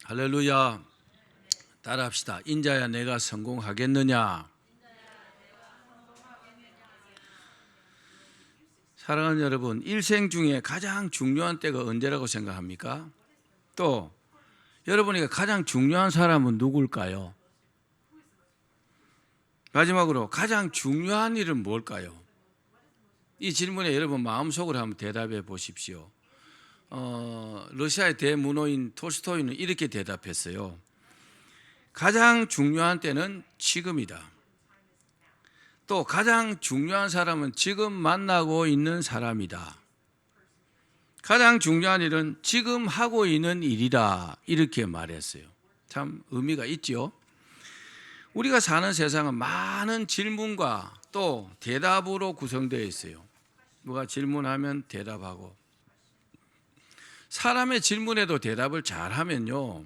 할렐루야. 따라합시다. 인자야 내가 성공하겠느냐. 사랑하는 여러분, 일생 중에 가장 중요한 때가 언제라고 생각합니까? 또 여러분에게 가장 중요한 사람은 누굴까요? 마지막으로 가장 중요한 일은 뭘까요? 이 질문에 여러분 마음속으로 한번 대답해 보십시오. 러시아의 대문호인 톨스토이는 이렇게 대답했어요. 가장 중요한 때는 지금이다. 또 가장 중요한 사람은 지금 만나고 있는 사람이다. 가장 중요한 일은 지금 하고 있는 일이다. 이렇게 말했어요. 참 의미가 있죠. 우리가 사는 세상은 많은 질문과 또 대답으로 구성되어 있어요. 누가 질문하면 대답하고, 사람의 질문에도 대답을 잘하면요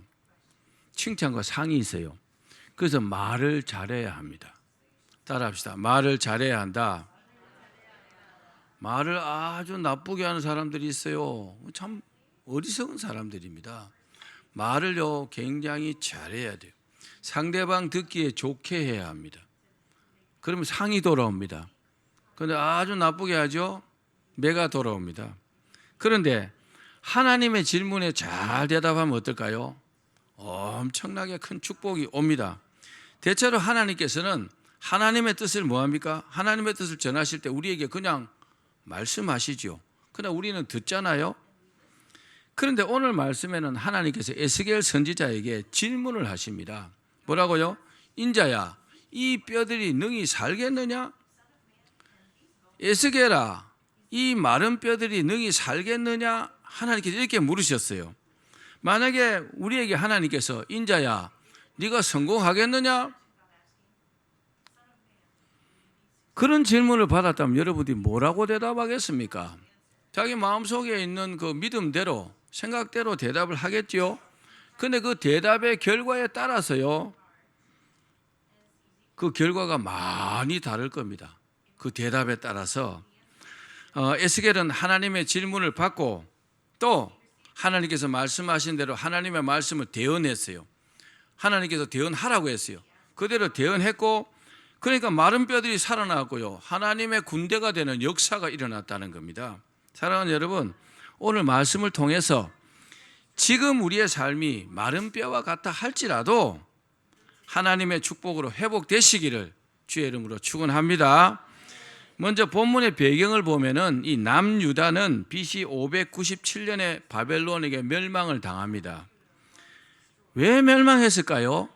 칭찬과 상이 있어요. 그래서 말을 잘해야 합니다. 따라합시다. 말을 잘해야 한다. 말을 아주 나쁘게 하는 사람들이 있어요. 참 어리석은 사람들입니다. 말을요 굉장히 잘해야 돼요. 상대방 듣기에 좋게 해야 합니다. 그러면 상이 돌아옵니다. 그런데 아주 나쁘게 하죠. 매가 돌아옵니다. 그런데 하나님의 질문에 잘 대답하면 어떨까요? 엄청나게 큰 축복이 옵니다. 대체로 하나님께서는 하나님의 뜻을 뭐합니까? 하나님의 뜻을 전하실 때 우리에게 그냥 말씀하시죠. 그러나 우리는 듣잖아요. 그런데 오늘 말씀에는 하나님께서 에스겔 선지자에게 질문을 하십니다. 뭐라고요? 인자야, 이 뼈들이 능히 살겠느냐? 에스겔아, 이 마른 뼈들이 능히 살겠느냐? 하나님께서 이렇게 물으셨어요. 만약에 우리에게 하나님께서 인자야, 네가 성공하겠느냐? 그런 질문을 받았다면 여러분들이 뭐라고 대답하겠습니까? 자기 마음속에 있는 그 믿음대로, 생각대로 대답을 하겠지요. 그런데 그 대답의 결과에 따라서요 그 결과가 많이 다를 겁니다. 그 대답에 따라서 에스겔은 하나님의 질문을 받고 또 하나님께서 말씀하신 대로 하나님의 말씀을 대언했어요. 하나님께서 대언하라고 했어요. 그대로 대언했고, 그러니까 마른 뼈들이 살아나고요 하나님의 군대가 되는 역사가 일어났다는 겁니다. 사랑하는 여러분, 오늘 말씀을 통해서 지금 우리의 삶이 마른 뼈와 같다 할지라도 하나님의 축복으로 회복되시기를 주의 이름으로 축원합니다. 먼저 본문의 배경을 보면은 이 남유다는 BC 597년에 바벨론에게 멸망을 당합니다. 왜 멸망했을까요?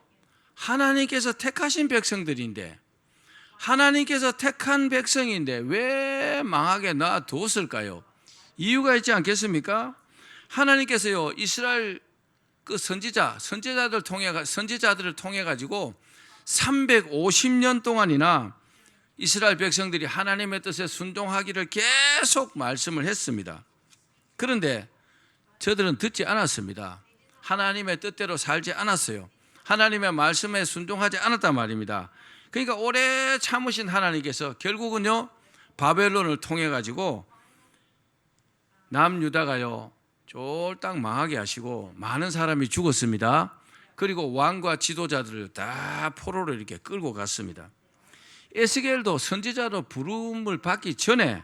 하나님께서 택하신 백성들인데, 하나님께서 택한 백성인데 왜 망하게 놔뒀을까요? 이유가 있지 않겠습니까? 하나님께서요 이스라엘 그 선지자들을 통해 가지고 350년 동안이나 이스라엘 백성들이 하나님의 뜻에 순종하기를 계속 말씀을 했습니다. 그런데 저들은 듣지 않았습니다. 하나님의 뜻대로 살지 않았어요. 하나님의 말씀에 순종하지 않았단 말입니다. 그러니까 오래 참으신 하나님께서 결국은요 바벨론을 통해 가지고 남유다가요 쫄딱 망하게 하시고 많은 사람이 죽었습니다. 그리고 왕과 지도자들을 다 포로로 이렇게 끌고 갔습니다. 에스겔도 선지자로 부름을 받기 전에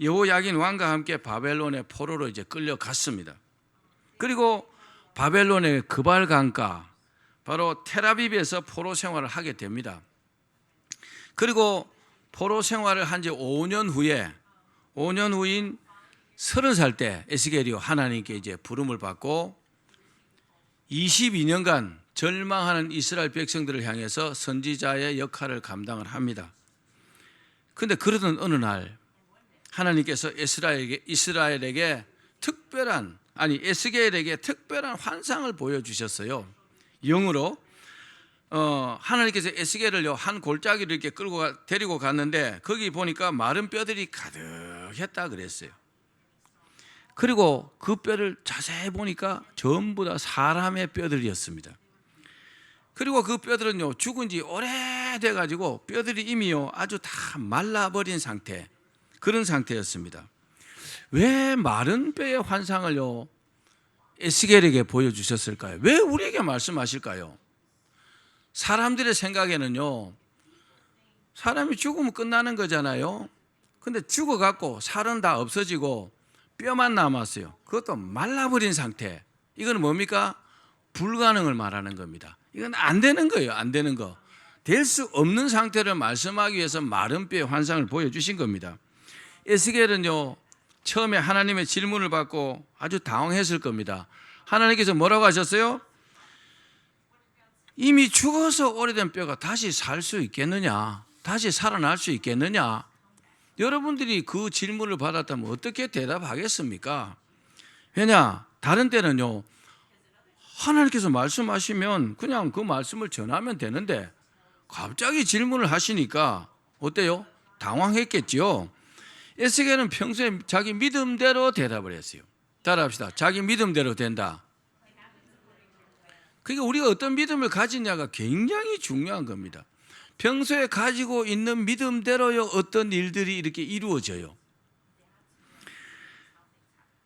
여호야긴 왕과 함께 바벨론의 포로로 이제 끌려갔습니다. 그리고 바벨론의 그발 강가 바로 텔아비브에서 포로 생활을 하게 됩니다. 그리고 포로 생활을 한 지 5년 후인 30살 때 에스겔이 하나님께 이제 부름을 받고 22년간 절망하는 이스라엘 백성들을 향해서 선지자의 역할을 감당을 합니다. 그런데 그러던 어느 날 하나님께서 에스겔에게 특별한 환상을 보여주셨어요. 영으로 하나님께서 에스겔을요 한 골짜기를 이렇게 데리고 갔는데 거기 보니까 마른 뼈들이 가득했다 그랬어요. 그리고 그 뼈를 자세히 보니까 전부 다 사람의 뼈들이었습니다. 그리고 그 뼈들은요 죽은 지 오래돼 가지고 뼈들이 이미요 아주 다 말라버린 상태, 그런 상태였습니다. 왜 마른 뼈의 환상을요 에스겔에게 보여주셨을까요? 왜 우리에게 말씀하실까요? 사람들의 생각에는요, 사람이 죽으면 끝나는 거잖아요. 근데 죽어갖고 살은 다 없어지고 뼈만 남았어요. 그것도 말라버린 상태. 이건 뭡니까? 불가능을 말하는 겁니다. 이건 안 되는 거예요. 안 되는 거. 될 수 없는 상태를 말씀하기 위해서 마른 뼈의 환상을 보여주신 겁니다. 에스겔은요, 처음에 하나님의 질문을 받고 아주 당황했을 겁니다. 하나님께서 뭐라고 하셨어요? 이미 죽어서 오래된 뼈가 다시 살 수 있겠느냐? 다시 살아날 수 있겠느냐? 여러분들이 그 질문을 받았다면 어떻게 대답하겠습니까? 왜냐? 다른 때는요, 하나님께서 말씀하시면 그냥 그 말씀을 전하면 되는데 갑자기 질문을 하시니까 어때요? 당황했겠지요. 에스겔은 평소에 자기 믿음대로 대답을 했어요. 따라합시다. 자기 믿음대로 된다. 그러니까 우리가 어떤 믿음을 가지냐가 굉장히 중요한 겁니다. 평소에 가지고 있는 믿음대로요, 어떤 일들이 이렇게 이루어져요.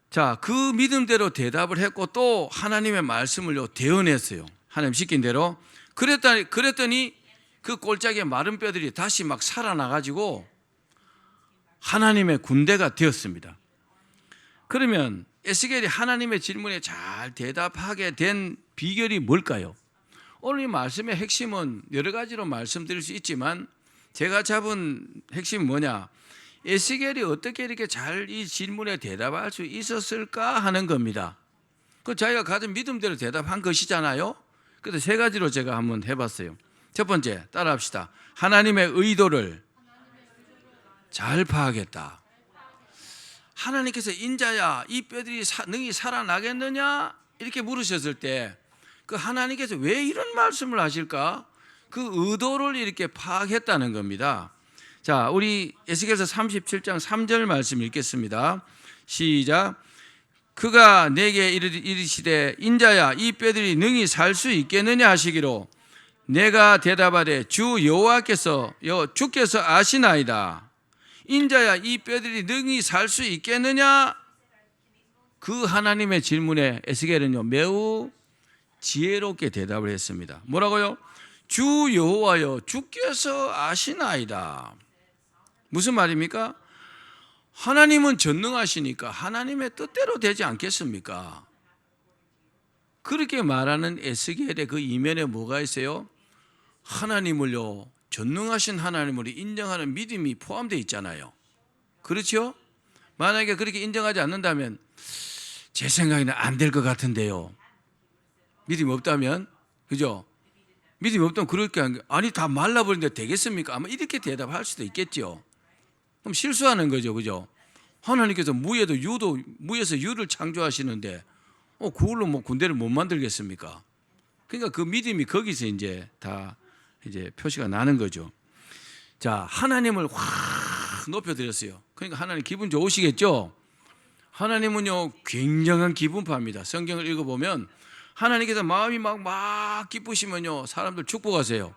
자, 그 믿음대로 대답을 했고 또 하나님의 말씀을요, 대언했어요. 하나님 시킨 대로. 그랬더니 그 꼴짝의 마른 뼈들이 다시 막 살아나가지고 하나님의 군대가 되었습니다. 그러면 에스겔이 하나님의 질문에 잘 대답하게 된 비결이 뭘까요? 오늘 이 말씀의 핵심은 여러 가지로 말씀드릴 수 있지만 제가 잡은 핵심은 뭐냐? 에스겔이 어떻게 이렇게 잘 이 질문에 대답할 수 있었을까 하는 겁니다. 그 자기가 가진 믿음대로 대답한 것이잖아요. 그래서 세 가지로 제가 한번 해봤어요. 첫 번째, 따라합시다. 하나님의 의도를 잘 파악했다. 하나님께서 인자야, 이 뼈들이 능히 살아나겠느냐? 이렇게 물으셨을 때 그 하나님께서 왜 이런 말씀을 하실까? 그 의도를 이렇게 파악했다는 겁니다. 자, 우리 에스겔서 37장 3절 말씀 읽겠습니다. 시작. 그가 내게 이르시되 인자야, 이 뼈들이 능히 살 수 있겠느냐 하시기로 내가 대답하되 주 여호와께서 주께서 아시나이다. 인자야, 이 뼈들이 능히 살 수 있겠느냐? 그 하나님의 질문에 에스겔은요, 매우 지혜롭게 대답을 했습니다. 뭐라고요? 주 여호와여, 주께서 아시나이다. 무슨 말입니까? 하나님은 전능하시니까 하나님의 뜻대로 되지 않겠습니까? 그렇게 말하는 에스겔의 그 이면에 뭐가 있어요? 하나님을요, 전능하신 하나님을 인정하는 믿음이 포함되어 있잖아요. 그렇죠? 만약에 그렇게 인정하지 않는다면 제 생각에는 안 될 것 같은데요. 믿음이 없다면, 그죠? 믿음이 없다면 그렇게 아니 다 말라버리는데 되겠습니까? 아마 이렇게 대답할 수도 있겠죠. 그럼 실수하는 거죠, 그죠? 하나님께서 무에서 유를 창조하시는데 그걸로 뭐 군대를 못 만들겠습니까? 그러니까 그 믿음이 거기서 이제 다 이제 표시가 나는 거죠. 자, 하나님을 확 높여드렸어요. 그러니까 하나님 기분 좋으시겠죠? 하나님은요, 굉장한 기분파입니다. 성경을 읽어보면 하나님께서 마음이 막 기쁘시면요, 사람들 축복하세요.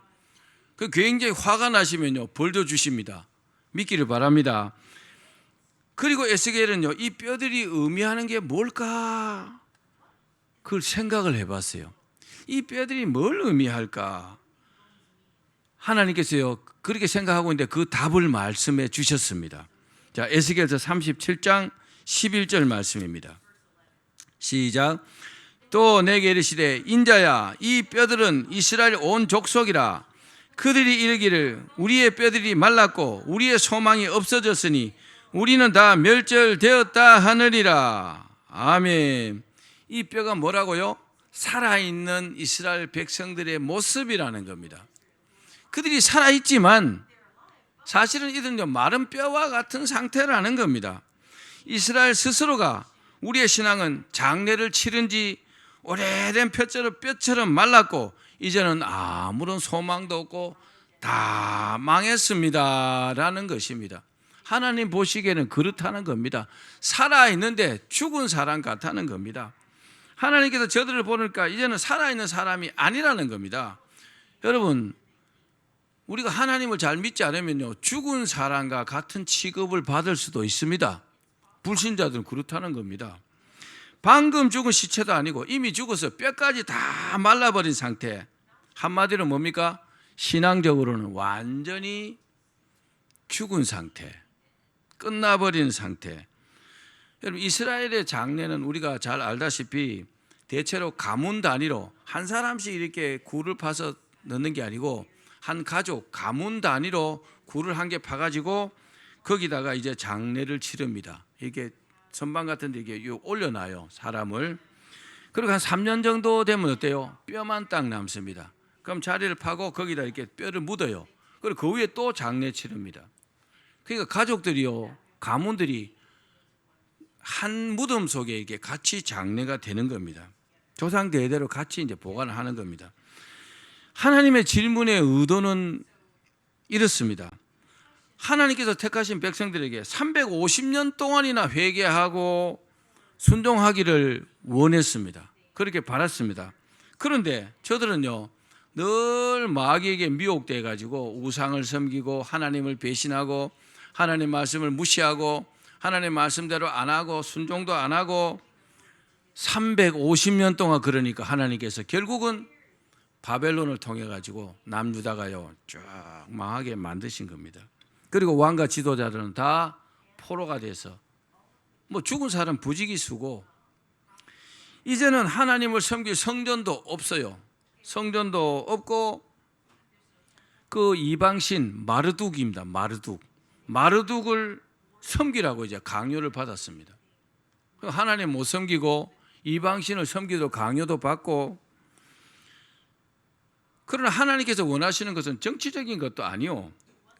그 굉장히 화가 나시면요, 벌도 주십니다. 믿기를 바랍니다. 그리고 에스겔은요, 이 뼈들이 의미하는 게 뭘까? 그걸 생각을 해봤어요. 이 뼈들이 뭘 의미할까? 하나님께서요, 그렇게 생각하고 있는데 그 답을 말씀해 주셨습니다. 자, 에스겔서 37장 11절 말씀입니다. 시작. 또 내게 이르시되 인자야, 이 뼈들은 이스라엘 온 족속이라. 그들이 이르기를 우리의 뼈들이 말랐고 우리의 소망이 없어졌으니 우리는 다 멸절되었다 하느니라. 아멘. 이 뼈가 뭐라고요? 살아있는 이스라엘 백성들의 모습이라는 겁니다. 그들이 살아있지만 사실은 이들은 마른 뼈와 같은 상태라는 겁니다. 이스라엘 스스로가 우리의 신앙은 장례를 치른 지 오래된 뼈처럼 말랐고 이제는 아무런 소망도 없고 다 망했습니다라는 것입니다. 하나님 보시기에는 그렇다는 겁니다. 살아있는데 죽은 사람 같다는 겁니다. 하나님께서 저들을 보니까 이제는 살아있는 사람이 아니라는 겁니다. 여러분, 우리가 하나님을 잘 믿지 않으면요, 죽은 사람과 같은 취급을 받을 수도 있습니다. 불신자들은 그렇다는 겁니다. 방금 죽은 시체도 아니고 이미 죽어서 뼈까지 다 말라버린 상태. 한마디로 뭡니까? 신앙적으로는 완전히 죽은 상태, 끝나버린 상태. 여러분, 이스라엘의 장례는 우리가 잘 알다시피 대체로 가문 단위로 한 사람씩 이렇게 굴을 파서 넣는 게 아니고 한 가족 가문 단위로 굴을 한 개 파가지고 거기다가 이제 장례를 치릅니다. 이게 선방 같은 데 이게 올려놔요, 사람을. 그리고 한 3년 정도 되면 어때요? 뼈만 딱 남습니다. 그럼 자리를 파고 거기다 이렇게 뼈를 묻어요. 그리고 그 위에 또 장례 치릅니다. 그러니까 가족들이요, 가문들이 한 무덤 속에 이게 같이 장례가 되는 겁니다. 조상 대대로 같이 이제 보관을 하는 겁니다. 하나님의 질문의 의도는 이렇습니다. 하나님께서 택하신 백성들에게 350년 동안이나 회개하고 순종하기를 원했습니다. 그렇게 바랐습니다. 그런데 저들은요, 늘 마귀에게 미혹돼 가지고 우상을 섬기고 하나님을 배신하고 하나님 말씀을 무시하고 하나님 말씀대로 안 하고 순종도 안 하고 350년 동안 그러니까 하나님께서 결국은 바벨론을 통해 가지고 남유다가요 쭉 망하게 만드신 겁니다. 그리고 왕과 지도자들은 다 포로가 돼서 뭐 죽은 사람 부지기수고 이제는 하나님을 섬길 성전도 없어요. 성전도 없고 그 이방신 마르둑입니다. 마르둑을 섬기라고 이제 강요를 받았습니다. 하나님 못 섬기고 이방신을 섬기도 강요도 받고, 그러나 하나님께서 원하시는 것은 정치적인 것도 아니요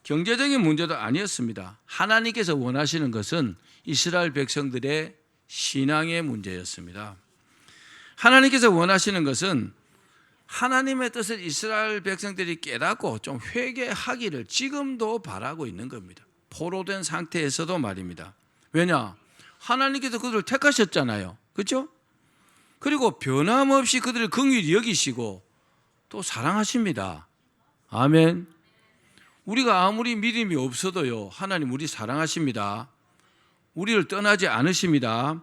경제적인 문제도 아니었습니다. 하나님께서 원하시는 것은 이스라엘 백성들의 신앙의 문제였습니다. 하나님께서 원하시는 것은 하나님의 뜻을 이스라엘 백성들이 깨닫고 좀 회개하기를 지금도 바라고 있는 겁니다. 포로된 상태에서도 말입니다. 왜냐? 하나님께서 그들을 택하셨잖아요. 그렇죠? 그리고 변함없이 그들을 긍휼히 여기시고 또 사랑하십니다. 아멘. 우리가 아무리 믿음이 없어도요, 하나님 우리 사랑하십니다. 우리를 떠나지 않으십니다.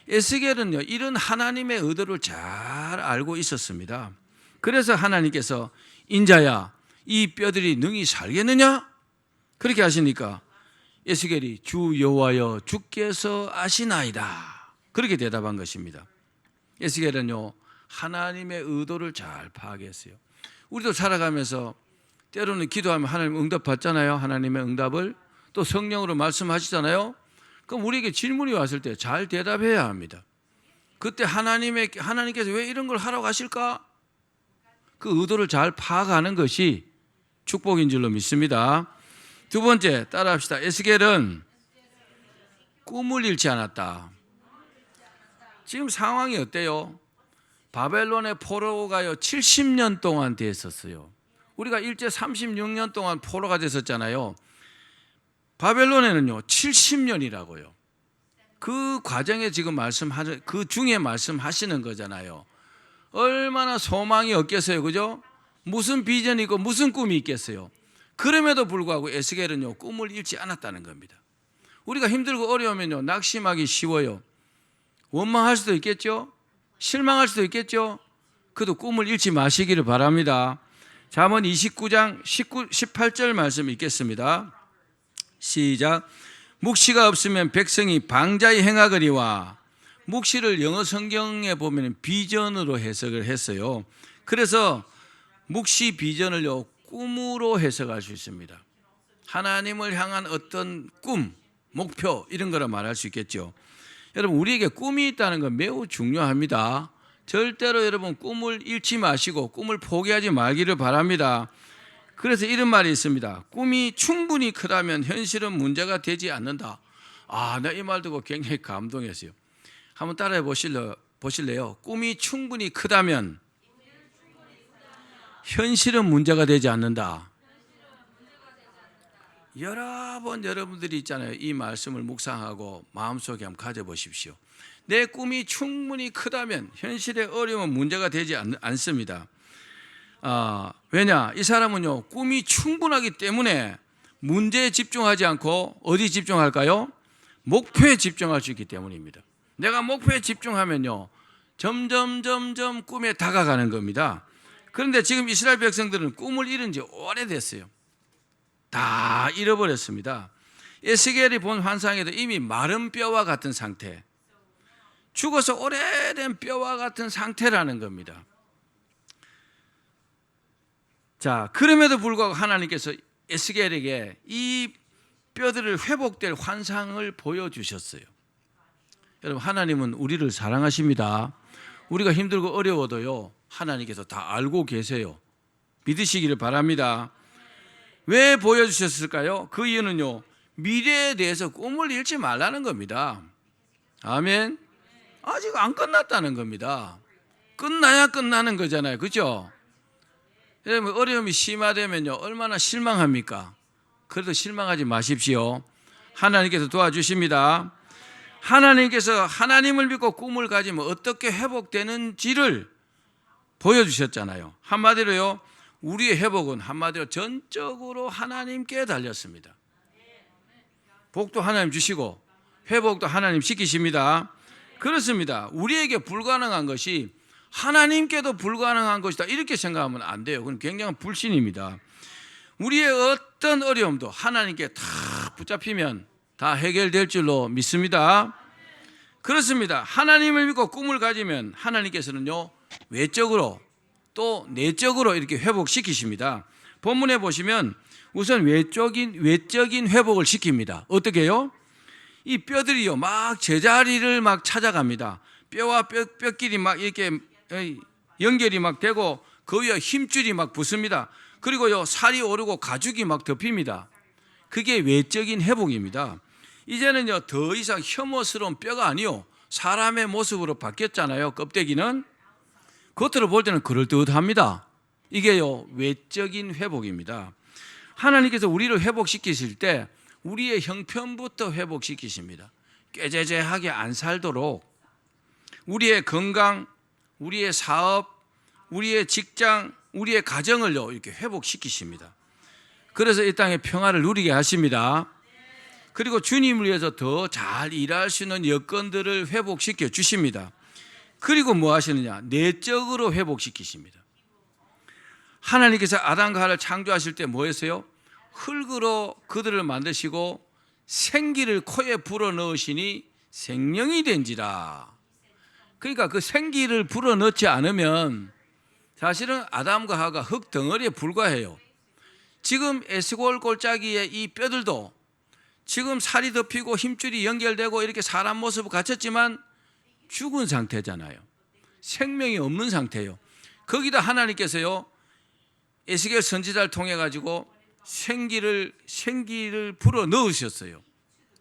에스겔은요, 이런 하나님의 의도를 잘 알고 있었습니다. 그래서 하나님께서 인자야, 이 뼈들이 능히 살겠느냐? 그렇게 하시니까 에스겔이 주 여호와여 주께서 아시나이다, 그렇게 대답한 것입니다. 에스겔은요, 하나님의 의도를 잘 파악했어요. 우리도 살아가면서 때로는 기도하면 하나님 응답 받잖아요. 하나님의 응답을 또 성령으로 말씀하시잖아요. 그럼 우리에게 질문이 왔을 때 잘 대답해야 합니다. 그때 하나님께서 왜 이런 걸 하러 가실까? 그 의도를 잘 파악하는 것이 축복인 줄로 믿습니다. 두 번째, 따라합시다. 에스겔은 꿈을 잃지 않았다. 지금 상황이 어때요? 바벨론의 포로가요 70년 동안 됐었어요. 우리가 일제 36년 동안 포로가 됐었잖아요. 바벨론에는요 70년이라고요. 그 과정에 지금 그 중에 말씀하시는 거잖아요. 얼마나 소망이 없겠어요, 그죠? 무슨 비전이 있고 무슨 꿈이 있겠어요. 그럼에도 불구하고 에스겔은요 꿈을 잃지 않았다는 겁니다. 우리가 힘들고 어려우면요 낙심하기 쉬워요. 원망할 수도 있겠죠. 실망할 수도 있겠죠. 그래도 꿈을 잃지 마시기를 바랍니다. 잠언 29장 18절 말씀 읽겠습니다. 시작. 묵시가 없으면 백성이 방자히 행하거니와, 묵시를 영어 성경에 보면 비전으로 해석을 했어요. 그래서 묵시 비전을요 꿈으로 해석할 수 있습니다. 하나님을 향한 어떤 꿈, 목표 이런 거라 말할 수 있겠죠. 여러분, 우리에게 꿈이 있다는 건 매우 중요합니다. 절대로 여러분 꿈을 잃지 마시고 꿈을 포기하지 말기를 바랍니다. 그래서 이런 말이 있습니다. 꿈이 충분히 크다면 현실은 문제가 되지 않는다. 나 이 말 듣고 굉장히 감동했어요. 한번 따라해 보실래요? 꿈이 충분히 크다면 현실은 문제가 되지 않는다. 여러 번 여러분들이 있잖아요. 이 말씀을 묵상하고 마음속에 한번 가져보십시오. 내 꿈이 충분히 크다면 현실의 어려움은 문제가 되지 않습니다. 왜냐? 이 사람은요 꿈이 충분하기 때문에 문제에 집중하지 않고 어디 집중할까요? 목표에 집중할 수 있기 때문입니다. 내가 목표에 집중하면요, 점점 꿈에 다가가는 겁니다. 그런데 지금 이스라엘 백성들은 꿈을 잃은 지 오래됐어요. 다 잃어버렸습니다. 에스겔이 본 환상에도 이미 마른 뼈와 같은 상태, 죽어서 오래된 뼈와 같은 상태라는 겁니다. 자, 그럼에도 불구하고 하나님께서 에스겔에게 이 뼈들을 회복될 환상을 보여주셨어요. 여러분, 하나님은 우리를 사랑하십니다. 우리가 힘들고 어려워도요, 하나님께서 다 알고 계세요. 믿으시기를 바랍니다. 왜 보여주셨을까요? 그 이유는요, 미래에 대해서 꿈을 잃지 말라는 겁니다. 아멘. 아직 안 끝났다는 겁니다. 끝나야 끝나는 거잖아요. 그렇죠? 여러분, 어려움이 심화되면요, 얼마나 실망합니까? 그래도 실망하지 마십시오. 하나님께서 도와주십니다. 하나님께서 하나님을 믿고 꿈을 가지면 어떻게 회복되는지를 보여주셨잖아요. 한마디로요, 우리의 회복은 한마디로 전적으로 하나님께 달렸습니다. 복도 하나님 주시고 회복도 하나님 시키십니다. 그렇습니다. 우리에게 불가능한 것이 하나님께도 불가능한 것이다, 이렇게 생각하면 안 돼요. 그건 굉장한 불신입니다. 우리의 어떤 어려움도 하나님께 다 붙잡히면 다 해결될 줄로 믿습니다. 그렇습니다. 하나님을 믿고 꿈을 가지면 하나님께서는요, 외적으로 또 내적으로 이렇게 회복시키십니다. 본문에 보시면 우선 외적인 회복을 시킵니다. 어떻게 해요? 이 뼈들이요, 막 제자리를 막 찾아갑니다. 뼈와 뼈끼리 막 이렇게 연결이 막 되고 그 위에 힘줄이 막 붙습니다. 그리고요, 살이 오르고 가죽이 막 덮입니다. 그게 외적인 회복입니다. 이제는요, 더 이상 혐오스러운 뼈가 아니요, 사람의 모습으로 바뀌었잖아요. 껍데기는 겉으로 볼 때는 그럴듯합니다. 이게요, 외적인 회복입니다. 하나님께서 우리를 회복시키실 때 우리의 형편부터 회복시키십니다. 꾀죄죄하게 안 살도록 우리의 건강, 우리의 사업, 우리의 직장, 우리의 가정을요, 이렇게 회복시키십니다. 그래서 이 땅의 평화를 누리게 하십니다. 그리고 주님을 위해서 더 잘 일할 수 있는 여건들을 회복시켜 주십니다. 그리고 뭐 하시느냐? 내적으로 회복시키십니다. 하나님께서 아담과 하와를 창조하실 때 뭐 했어요? 흙으로 그들을 만드시고 생기를 코에 불어넣으시니 생명이 된지라. 그러니까 그 생기를 불어넣지 않으면 사실은 아담과 하와가 흙 덩어리에 불과해요. 지금 에스골 골짜기의 이 뼈들도 지금 살이 덮이고 힘줄이 연결되고 이렇게 사람 모습을 갖췄지만 죽은 상태잖아요. 생명이 없는 상태예요. 거기다 하나님께서요, 에스겔 선지자를 통해 가지고 생기를 불어 넣으셨어요.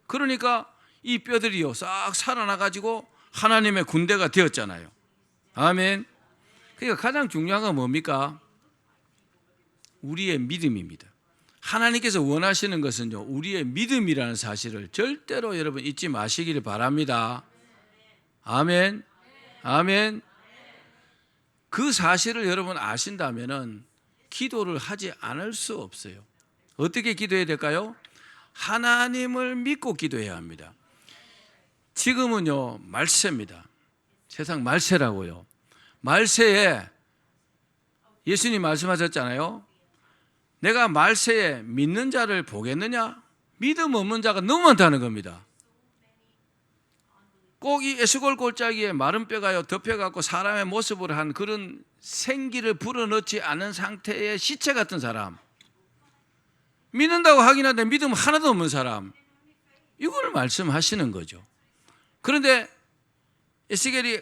그러니까 이 뼈들이요, 싹 살아나 가지고 하나님의 군대가 되었잖아요. 아멘. 그러니까 가장 중요한 건 뭡니까? 우리의 믿음입니다. 하나님께서 원하시는 것은요, 우리의 믿음이라는 사실을 절대로 여러분 잊지 마시기를 바랍니다. 아멘. 아멘. 그 사실을 여러분 아신다면은 기도를 하지 않을 수 없어요. 어떻게 기도해야 될까요? 하나님을 믿고 기도해야 합니다. 지금은요, 말세입니다. 세상 말세라고요. 말세에 예수님 말씀하셨잖아요. 내가 말세에 믿는 자를 보겠느냐? 믿음 없는 자가 너무 많다는 겁니다. 꼭 이 에스골 골짜기에 마른 뼈가요, 덮여갖고 사람의 모습으로 한 그런 생기를 불어넣지 않은 상태의 시체 같은 사람, 믿는다고 하긴 한데 믿음 하나도 없는 사람, 이걸 말씀하시는 거죠. 그런데 에스겔이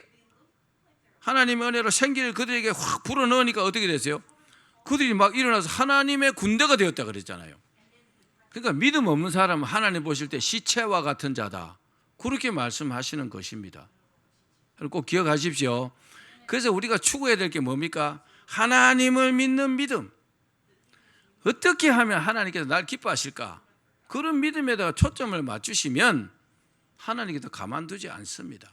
하나님의 은혜로 생기를 그들에게 확 불어넣으니까 어떻게 됐어요? 그들이 막 일어나서 하나님의 군대가 되었다 그랬잖아요. 그러니까 믿음 없는 사람은 하나님 보실 때 시체와 같은 자다, 그렇게 말씀하시는 것입니다. 꼭 기억하십시오. 그래서 우리가 추구해야 될 게 뭡니까? 하나님을 믿는 믿음. 어떻게 하면 하나님께서 날 기뻐하실까? 그런 믿음에다가 초점을 맞추시면 하나님께서 가만두지 않습니다.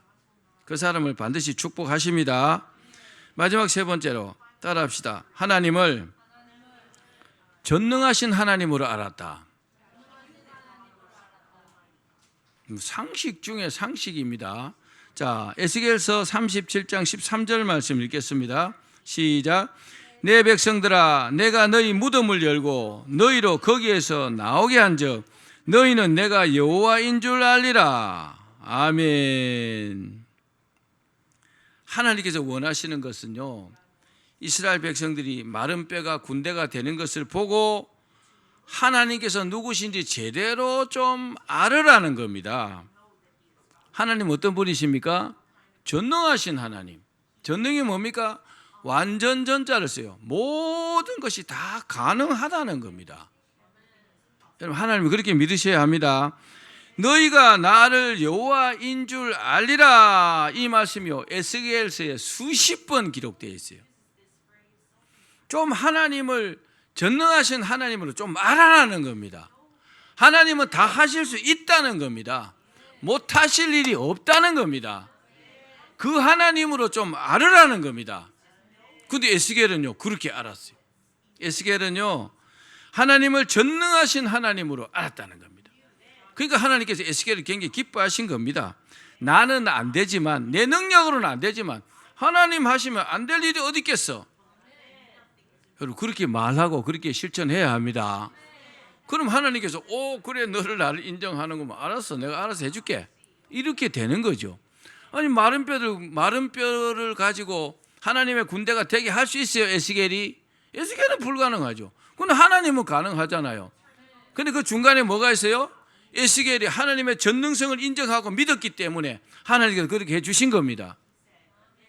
그 사람을 반드시 축복하십니다. 마지막 세 번째로 따라합시다. 하나님을 전능하신 하나님으로 알았다. 상식 중에 상식입니다. 자, 에스겔서 37장 13절 말씀 읽겠습니다. 시작. 내 백성들아, 내가 너희 무덤을 열고 너희로 거기에서 나오게 한즉 너희는 내가 여호와인 줄 알리라. 아멘. 하나님께서 원하시는 것은요, 이스라엘 백성들이 마른 뼈가 군대가 되는 것을 보고 하나님께서 누구신지 제대로 좀 알으라는 겁니다. 하나님 어떤 분이십니까? 전능하신 하나님. 전능이 뭡니까? 완전 전자를 써요. 모든 것이 다 가능하다는 겁니다. 여러분, 하나님을 그렇게 믿으셔야 합니다. 너희가 나를 여호와인 줄 알리라. 이 말씀이요, 에스겔서에 수십 번 기록되어 있어요. 좀 하나님을, 전능하신 하나님으로 좀 알아라는 겁니다. 하나님은 다 하실 수 있다는 겁니다. 못 하실 일이 없다는 겁니다. 그 하나님으로 좀 알으라는 겁니다. 근데 에스겔은요, 그렇게 알았어요. 에스겔은요, 하나님을 전능하신 하나님으로 알았다는 겁니다. 그러니까 하나님께서 에스겔을 굉장히 기뻐하신 겁니다. 나는 안 되지만, 내 능력으로는 안 되지만 하나님 하시면 안 될 일이 어디 있겠어? 여러분, 그렇게 말하고 그렇게 실천해야 합니다. 그럼 하나님께서 그래, 너를 나를 인정하는 거면 알았어, 내가 알아서 해줄게, 이렇게 되는 거죠. 아니, 마른 뼈를 가지고 하나님의 군대가 되게 할 수 있어요? 에스겔은 불가능하죠. 근데 하나님은 가능하잖아요. 근데 그 중간에 뭐가 있어요? 에스겔이 하나님의 전능성을 인정하고 믿었기 때문에 하나님께서 그렇게 해주신 겁니다.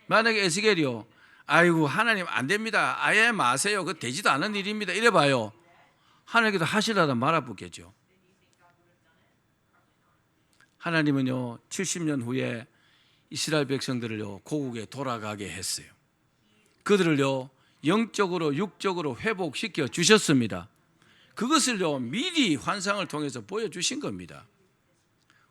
만약에 에스겔이요, 아이고 하나님 안 됩니다, 아예 마세요, 그 되지도 않은 일입니다, 이래봐요, 하나님께서 하시라다 말아보겠죠. 하나님은요, 70년 후에 이스라엘 백성들을요, 고국에 돌아가게 했어요. 그들을요, 영적으로 육적으로 회복시켜 주셨습니다. 그것을요, 미리 환상을 통해서 보여주신 겁니다.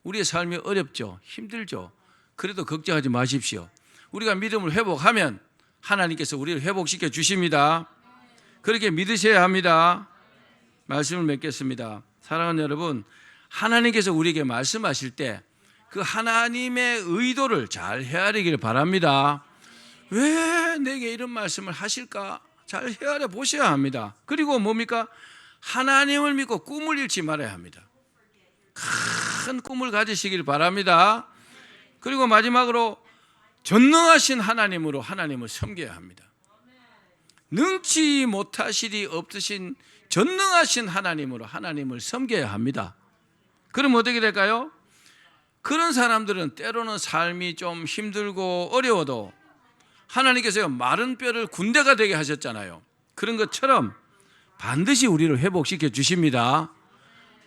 우리의 삶이 어렵죠, 힘들죠. 그래도 걱정하지 마십시오. 우리가 믿음을 회복하면 하나님께서 우리를 회복시켜 주십니다. 그렇게 믿으셔야 합니다. 말씀을 맺겠습니다. 사랑하는 여러분, 하나님께서 우리에게 말씀하실 때 그 하나님의 의도를 잘 헤아리길 바랍니다. 왜 내게 이런 말씀을 하실까? 잘 헤아려 보셔야 합니다. 그리고 뭡니까? 하나님을 믿고 꿈을 잃지 말아야 합니다. 큰 꿈을 가지시길 바랍니다. 그리고 마지막으로 전능하신 하나님으로 하나님을 섬겨야 합니다. 능치 못하실이 없으신 전능하신 하나님으로 하나님을 섬겨야 합니다. 그럼 어떻게 될까요? 그런 사람들은 때로는 삶이 좀 힘들고 어려워도 하나님께서 마른 뼈를 군대가 되게 하셨잖아요. 그런 것처럼 반드시 우리를 회복시켜 주십니다.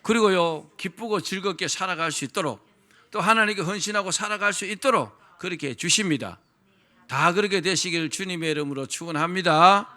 그리고요, 기쁘고 즐겁게 살아갈 수 있도록, 또 하나님께 헌신하고 살아갈 수 있도록 그렇게 해 주십니다. 다 그렇게 되시길 주님의 이름으로 축원합니다.